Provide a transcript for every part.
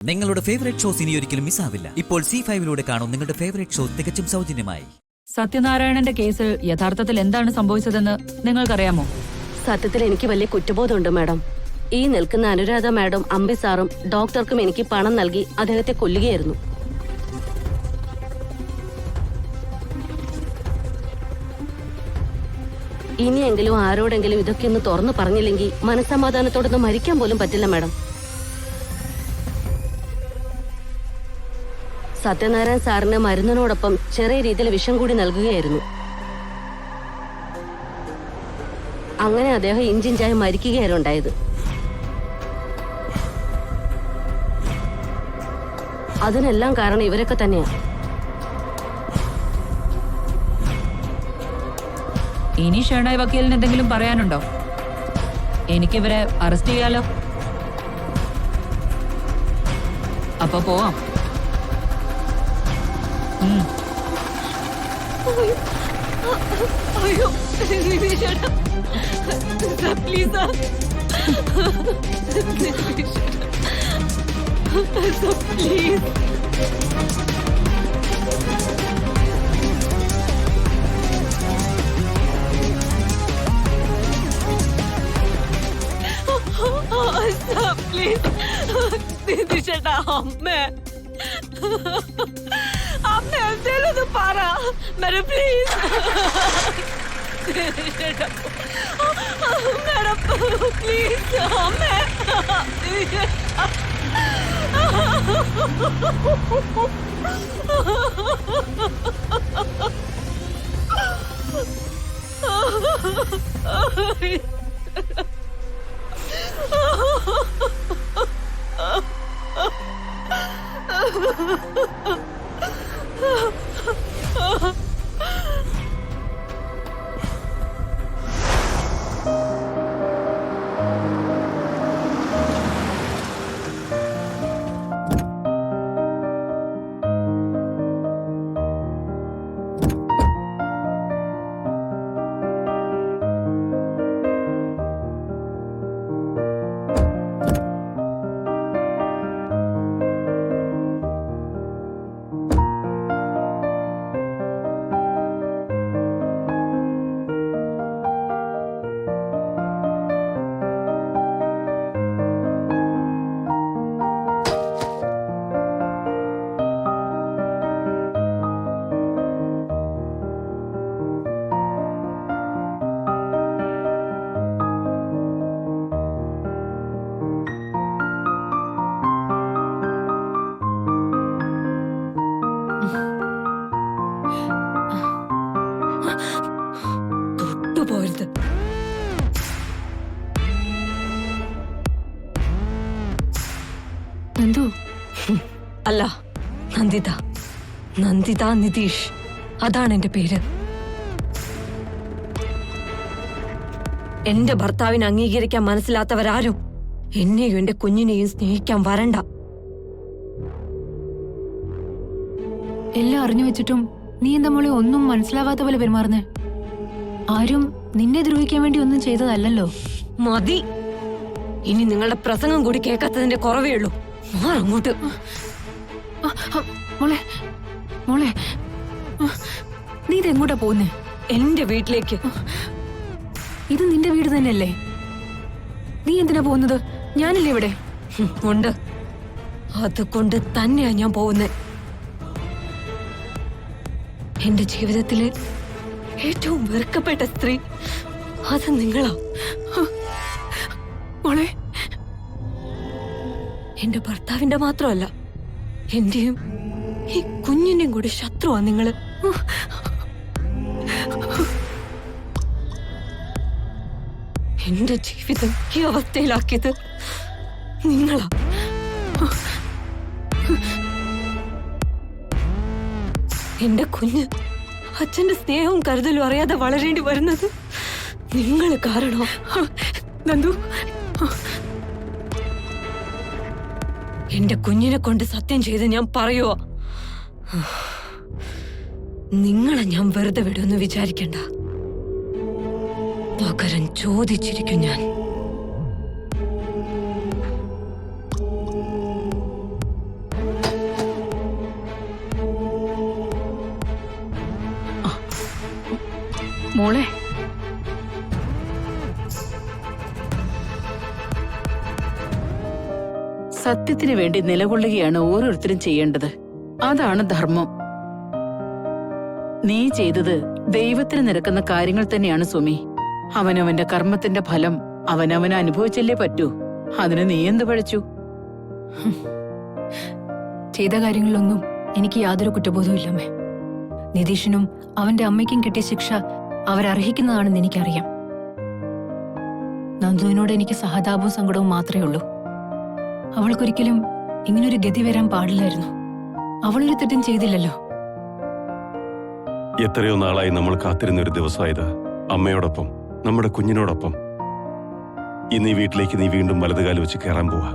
നിങ്ങളുടെ favourite shows ഇനി ഒരിക്കലും മിസ്സാവില്ല. ഇപ്പോൾ C5 കാണും നിങ്ങളുടെ ഫേവറേറ്റ് ഷോ തികച്ചും സൗജന്യമായി. സത്യനാരായണന്റെ കേസിൽ യഥാർത്ഥത്തിൽ എന്താണ് സംഭവിച്ചതെന്ന് നിങ്ങൾക്കറിയാമോ? സത്യത്തിൽ എനിക്ക് വലിയ കുറ്റബോധമുണ്ട് മാഡം. ഈ നിൽക്കുന്ന അനുരാധ മാഡം, അമ്പി സാറും ഡോക്ടർക്കും എനിക്ക് പണം നൽകി അദ്ദേഹത്തെ കൊല്ലുകയായിരുന്നു. ഇനിയെങ്കിലും ആരോടെങ്കിലും ഇതൊക്കെ ഒന്ന് തുറന്നു പറഞ്ഞില്ലെങ്കിൽ മനസ്സമാധാനത്തോടൊന്നും മരിക്കാൻ പോലും പറ്റില്ല മാഡം. സത്യനാരായൺ സാറിന് മരുന്നിനോടൊപ്പം ചെറിയ രീതിയിൽ വിഷം കൂടി നൽകുകയായിരുന്നു. അങ്ങനെ അദ്ദേഹം ഇഞ്ചിഞ്ചായി മരിക്കുകയായിരുന്നു ഉണ്ടായത്. അതിനെല്ലാം കാരണം ഇവരൊക്കെ തന്നെയാണ്. ഇനി ഷേണായ് വക്കീലിന് എന്തെങ്കിലും പറയാനുണ്ടോ? എനിക്കിവരെ അറസ്റ്റ് ചെയ്യാലോ. അപ്പൊ പോവാം. ചേട്ടാ, അമ്മേ आपने अकेले तो पारा मेरे प्लीज मैडम प्लीज हमें പോരുത്. എന്തു? അല്ല, നന്ദിത. നന്ദിത നിതീഷ്, അതാണ് എന്റെ പേര്. എന്റെ ഭർത്താവിനെ അംഗീകരിക്കാൻ മനസ്സിലാത്തവരാരും എന്നെയും എന്റെ കുഞ്ഞിനെയും സ്നേഹിക്കാൻ വരണ്ട. എല്ലാം അറിഞ്ഞു വെച്ചിട്ടും നീ എന്താ മോളെ ഒന്നും മനസ്സിലാവാത്ത പോലെ പെരുമാറുന്നേ? ആരും നിന്നെ ദ്രോഹിക്കാൻ വേണ്ടി ഒന്നും ചെയ്തതല്ലോ. മതി, ഇനി നിങ്ങളുടെ പ്രസംഗം കൂടി കേൾക്കാത്തതിന്റെ കുറവേ ഉള്ളൂ. അങ്ങോട്ട് മോളെ മോളെ നീ ഇതെങ്ങോട്ടാ പോകുന്നേ? എന്റെ വീട്ടിലേക്ക്. ഇത് നിന്റെ വീട് തന്നെയല്ലേ? നീ എന്തിനാ പോകുന്നത്? ഞാനില്ലേ ഇവിടെ? ഉണ്ട്, അതുകൊണ്ട് തന്നെയാ ഞാൻ പോകുന്നത്. എന്റെ ജീവിതത്തിലെ ഏറ്റവും വെറുക്കപ്പെട്ട സ്ത്രീ അത് നിങ്ങളാ. മോളെ, എന്റെ ഭർത്താവിന്റെ മാത്രമല്ല, എന്റെയും ഈ കുഞ്ഞിന്റെയും കൂടി ശത്രുവാ നിങ്ങള്. എന്റെ ജീവിതം ഈ അവസ്ഥയിലാക്കിയത് നിങ്ങളാ. എന്റെ കുഞ്ഞ് അച്ഛന്റെ സ്നേഹവും കരുതലും അറിയാതെ വളരേണ്ടി വരുന്നത് നിങ്ങൾ കാരണം. നന്ദു, എന്റെ കുഞ്ഞിനെ കൊണ്ട് സത്യം ചെയ്ത് ഞാൻ പറയുവോ, നിങ്ങളെ ഞാൻ വെറുതെ വിടുമെന്ന് വിചാരിക്കണ്ട. പകരം ചോദിച്ചിരിക്കും ഞാൻ. മോളെ, സത്യത്തിന് വേണ്ടി നിലകൊള്ളുകയാണ് ഓരോരുത്തരും ചെയ്യേണ്ടത്. അതാണ് ധർമ്മം. നീ ചെയ്തത് ദൈവത്തിന് നിരക്കുന്ന കാര്യങ്ങൾ തന്നെയാണ് സുമി. അവനവന്റെ കർമ്മത്തിന്റെ ഫലം അവനവന് അനുഭവിച്ചല്ലേ പറ്റൂ. അതിന് നീ എന്ത് പഴിച്ചു? ചെയ്ത കാര്യങ്ങളിലൊന്നും എനിക്ക് യാതൊരു കുറ്റബോധവും ഇല്ലമ്മേ. നിതീഷിനും അവന്റെ അമ്മയ്ക്കും കിട്ടിയ ശിക്ഷ അവരർഹിക്കുന്നതാണെന്ന് എനിക്കറിയാം. നന്ദുവിനോട് എനിക്ക് സഹതാപവും സങ്കടവും മാത്രമേ ഉള്ളൂ. അവൾക്കൊരിക്കലും ഇങ്ങനൊരു ഗതി വരാൻ പാടില്ലായിരുന്നു. അവളൊരു തെറ്റും ചെയ്തില്ലല്ലോ. എത്രയോ നാളായി നമ്മൾ കാത്തിരുന്നൊരു ദിവസമായത്. അമ്മയോടൊപ്പം, നമ്മുടെ കുഞ്ഞിനോടൊപ്പം. ഇന്ന് ഈ വീട്ടിലേക്ക് നീ വീണ്ടും വലതുകാലം വെച്ച് കയറാൻ പോവാ.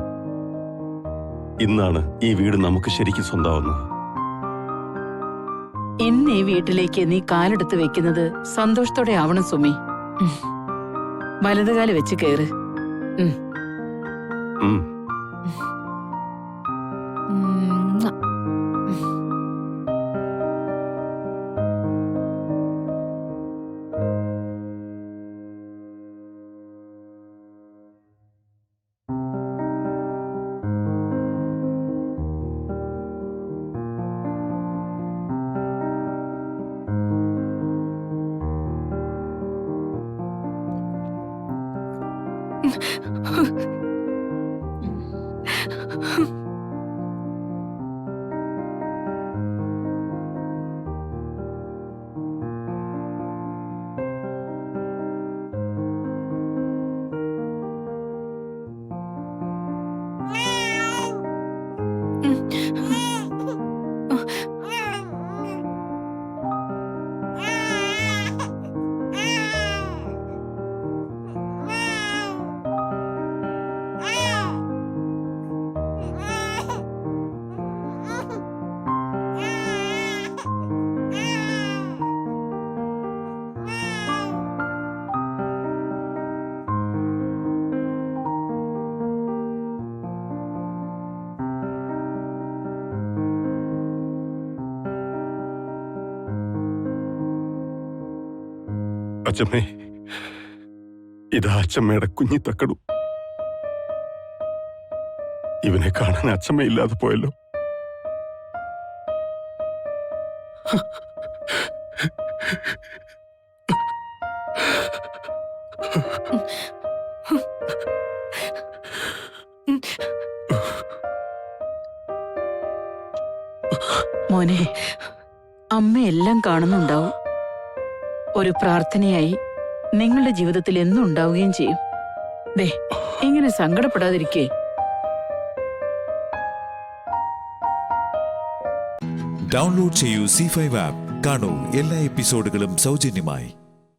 ഇന്നാണ് ഈ വീട് നമുക്ക് ശരിക്കും സ്വന്തമാവുന്നത്. ഇന്ന് ഈ വീട്ടിലേക്ക് നീ കാലെടുത്ത് വെക്കുന്നത് സന്തോഷത്തോടെ ആവണം സുമി. വലതുകാല് വെച്ച് കയറ്. ഉം. ഉം. അച്ഛമ്മേ, ഇതാ അച്ഛമ്മയുടെ കുഞ്ഞി തക്കടു. ഇവനെ കാണാൻ അച്ഛമ്മ ഇല്ലാതെ പോയല്ലോ. മോനെ, അമ്മയെല്ലാം കാണുന്നുണ്ടാവും. ഒരു പ്രാർത്ഥനയായി നിങ്ങളുടെ ജീവിതത്തിൽ എന്നും ഉണ്ടാവുകയും ചെയ്യും. ദേ, ഇങ്ങനെ സങ്കടപ്പെടാതിരിക്കേ. ഡൗൺലോഡ് ചെയ്യൂ C5 ആപ്പ്. കാണൂ എല്ലാ എപ്പിസോഡുകളും സൗജന്യമായി.